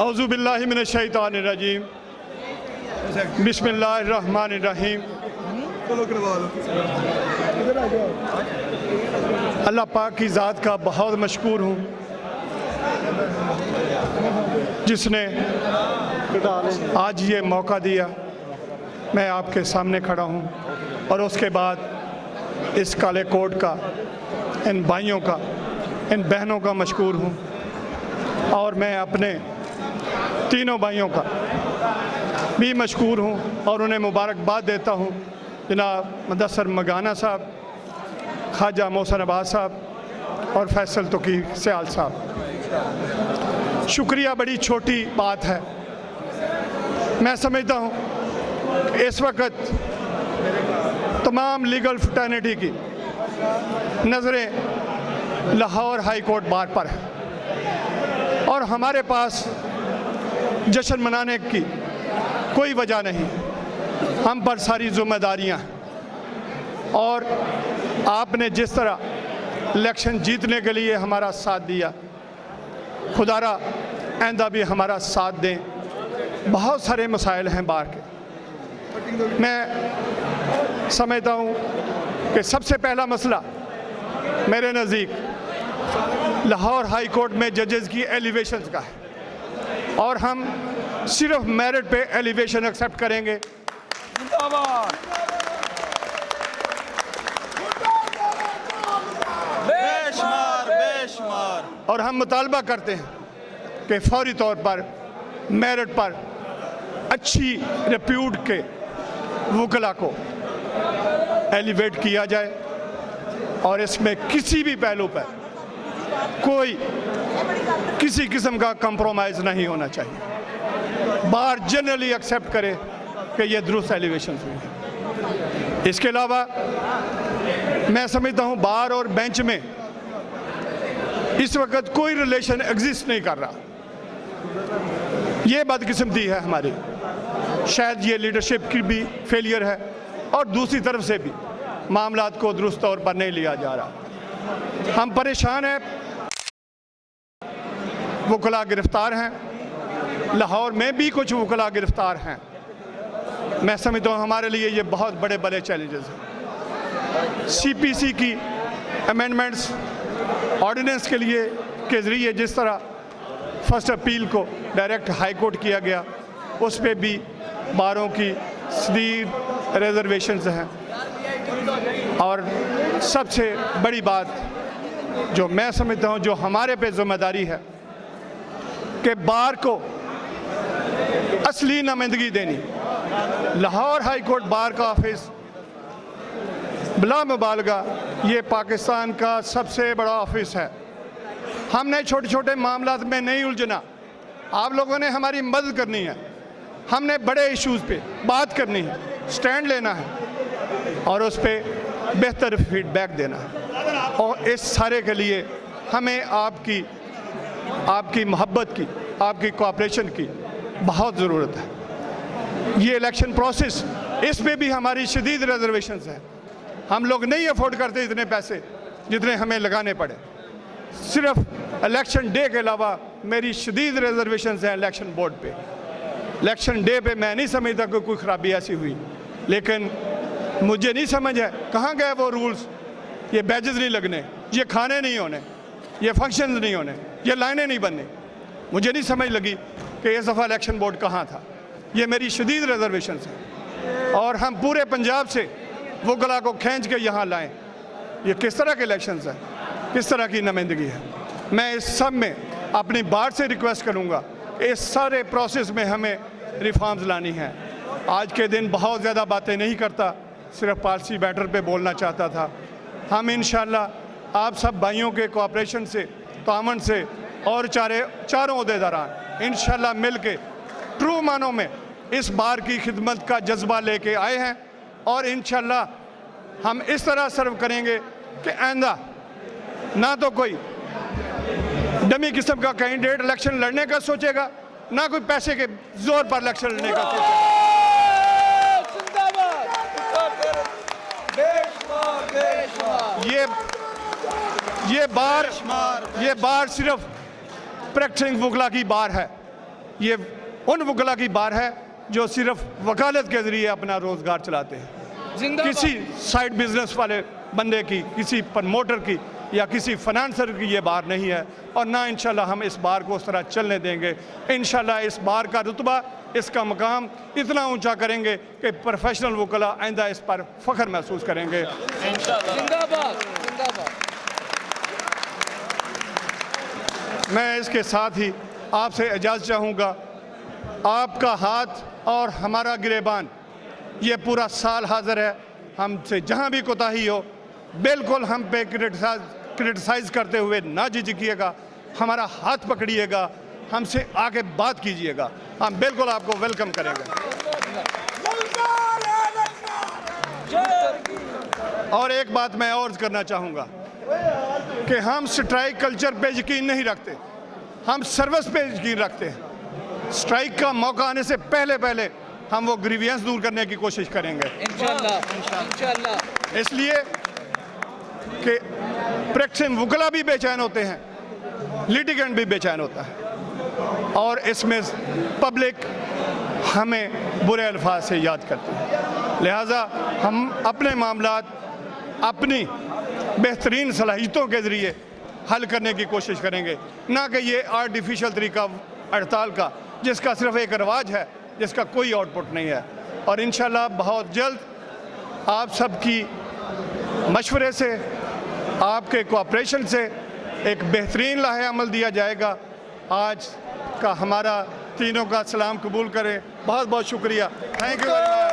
औज़ु बिल्लाहि मिनश शैतानिर रजीम बिस्मिल्लाहिर रहमानिर रहीम। अल्लाह पाक की ज़ात का बहुत मशकूर हूँ जिसने आज ये मौका दिया मैं आपके सामने खड़ा हूँ, और उसके बाद इस काले कोट का, इन भाइयों का, इन बहनों का मशकूर हूँ। और मैं अपने तीनों भाइयों का भी मशकूर हूँ और उन्हें मुबारकबाद देता हूँ। जनाब मुदस्सर मगाना साहब, ख्वाजा मोहसिन अब्बास साहब और फैसल तोकी सयाल साहब। शुक्रिया बड़ी छोटी बात है। मैं समझता हूँ इस वक्त तमाम लीगल फ्रैटर्निटी की नज़रें लाहौर हाई कोर्ट बार पर है और हमारे पास जश्न मनाने की कोई वजह नहीं। हम पर सारी जिम्मेदारियां हैं और आपने जिस तरह इलेक्शन जीतने के लिए हमारा साथ दिया, खुदारा आइंदा भी हमारा साथ दें। बहुत सारे मसाइल हैं बाहर के। मैं समझता हूँ कि सबसे पहला मसला मेरे नज़दीक लाहौर हाई कोर्ट में जजेस की एलिवेशंस का है और हम सिर्फ मेरिट पे एलिवेशन एक्सेप्ट करेंगे। बेशुमार। और हम मुतालबा करते हैं कि फौरी तौर पर मेरिट पर अच्छी रिप्यूट के वकला को एलिवेट किया जाए और इसमें किसी भी पहलू पर कोई किसी किस्म का कंप्रोमाइज़ नहीं होना चाहिए। बार जनरली एक्सेप्ट करे कि ये दुरुस्त एलिवेशन हुई है। इसके अलावा मैं समझता हूँ बार और बेंच में इस वक्त कोई रिलेशन एग्जिस्ट नहीं कर रहा। ये बदकिस्मती है हमारी। शायद ये लीडरशिप की भी फेलियर है और दूसरी तरफ से भी मामलात को दुरुस्त तौर पर नहीं लिया जा रहा। हम परेशान हैं, वकला गिरफ्तार हैं, लाहौर में भी कुछ वकला गिरफ्तार हैं। मैं समझता हूँ हमारे लिए ये बहुत बड़े बड़े चैलेंजेस हैं। सीपीसी की अमेंडमेंट्स ऑर्डिनेंस के लिए के ज़रिए जिस तरह फर्स्ट अपील को डायरेक्ट हाई कोर्ट किया गया, उस पर भी बारों की शदीद रिजर्वेशंस हैं। और सबसे बड़ी बात जो मैं समझता हूँ जो हमारे पे जिम्मेदारी है कि बार को असली नुमाइंदगी देनी। लाहौर हाई कोर्ट बार का ऑफिस बिला मुबालगा ये पाकिस्तान का सबसे बड़ा ऑफिस है। हमने छोटे छोटे मामलात में नहीं उलझना। आप लोगों ने हमारी मदद करनी है। हमने बड़े इश्यूज़ पे बात करनी है, स्टैंड लेना है और उस पर बेहतर फीडबैक देना है। और इस सारे के लिए हमें आपकी मोहब्बत की, आपकी कोऑपरेशन की बहुत ज़रूरत है। ये इलेक्शन प्रोसेस, इस पे भी हमारी शदीद रिजर्वेशंस हैं। हम लोग नहीं अफोर्ड करते इतने पैसे जितने हमें लगाने पड़े। सिर्फ इलेक्शन डे के अलावा मेरी शदीद रिजर्वेशंस हैं इलेक्शन बोर्ड पे। इलेक्शन डे पे मैं नहीं समझता कि कोई ख़राबी ऐसी हुई, लेकिन मुझे नहीं समझ है कहाँ गए वो रूल्स। ये बैजेस नहीं लगने, ये खाने नहीं होने, ये फंक्शंस नहीं होने, ये लाइनें नहीं बननी। मुझे नहीं समझ लगी कि इस दफ़ा इलेक्शन बोर्ड कहाँ था। ये मेरी शदीद रिजर्वेशंस है और हम पूरे पंजाब से वकला को खींच के यहाँ लाएं। ये किस तरह के इलेक्शंस हैं, किस तरह की नुमाइंदगी है। मैं इस सब में अपनी बार से रिक्वेस्ट करूँगा, इस सारे प्रोसेस में हमें रिफॉर्म्स लानी है। आज के दिन बहुत ज़्यादा बातें नहीं करता, सिर्फ पॉलिसी मैटर पे बोलना चाहता था। हम इंशाल्लाह आप सब भाइयों के कोऑपरेशन से, तामन से और चारों ओहदेदारान इंशाल्लाह मिल के ट्रू मानों में इस बार की खिदमत का जज्बा लेके आए हैं और इंशाल्लाह हम इस तरह सर्व करेंगे कि आइंदा ना तो कोई डमी किस्म का कैंडिडेट इलेक्शन लड़ने का सोचेगा, ना कोई पैसे के जोर पर इलेक्शन लड़ने का सोचेगा। ये बार सिर्फ प्रैक्टिसिंग वकला की बार है। ये उन वकला की बार है जो सिर्फ वकालत के ज़रिए अपना रोज़गार चलाते हैं, किसी साइड बिजनेस वाले बंदे की, किसी प्रमोटर की या किसी फाइनेंसर की ये बार नहीं है। और ना इंशाल्लाह हम इस बार को उस तरह चलने देंगे। इंशाल्लाह इस बार का रुतबा, इसका मकाम इतना ऊंचा करेंगे कि प्रोफेशनल वकला आइंदा इस पर फ़ख्र महसूस करेंगे इंशाल्लाह। जिंदाबाद जिंदाबाद। मैं इसके साथ ही आपसे इजाज़त चाहूँगा। आपका हाथ और हमारा गिरेबान ये पूरा साल हाज़िर है। हमसे जहाँ भी कोताही हो बिल्कुल हम पे क्रिटिसाइज़ करते हुए ना झिझकिएगा, हमारा हाथ पकड़िएगा, हमसे आके बात कीजिएगा, हम बिल्कुल आपको वेलकम करेंगे। और एक बात मैं और करना चाहूँगा कि हम स्ट्राइक कल्चर पे यकीन नहीं रखते, हम सर्विस पे यकीन रखते हैं। स्ट्राइक का मौका आने से पहले हम वो ग्रीवियंस दूर करने की कोशिश करेंगे इंशाल्लाह। इसलिए कि प्रैक्टिसिंग वकला भी बेचैन होते हैं, लिटिगेंट भी बेचैन होता है और इसमें पब्लिक हमें बुरे अल्फाज से याद करती है। लिहाजा हम अपने मामलात अपनी बेहतरीन सलाहियतों के ज़रिए हल करने की कोशिश करेंगे, ना कि ये आर्टिफिशियल तरीका हड़ताल का जिसका सिर्फ एक रवाज है, जिसका कोई आउटपुट नहीं है। और इंशाल्लाह बहुत जल्द आप सबकी मशवरे से, आपके कोऑपरेशन से एक बेहतरीन लाहे अमल दिया जाएगा। आज का हमारा तीनों का सलाम कबूल करें। बहुत बहुत शुक्रिया। Thank you very much.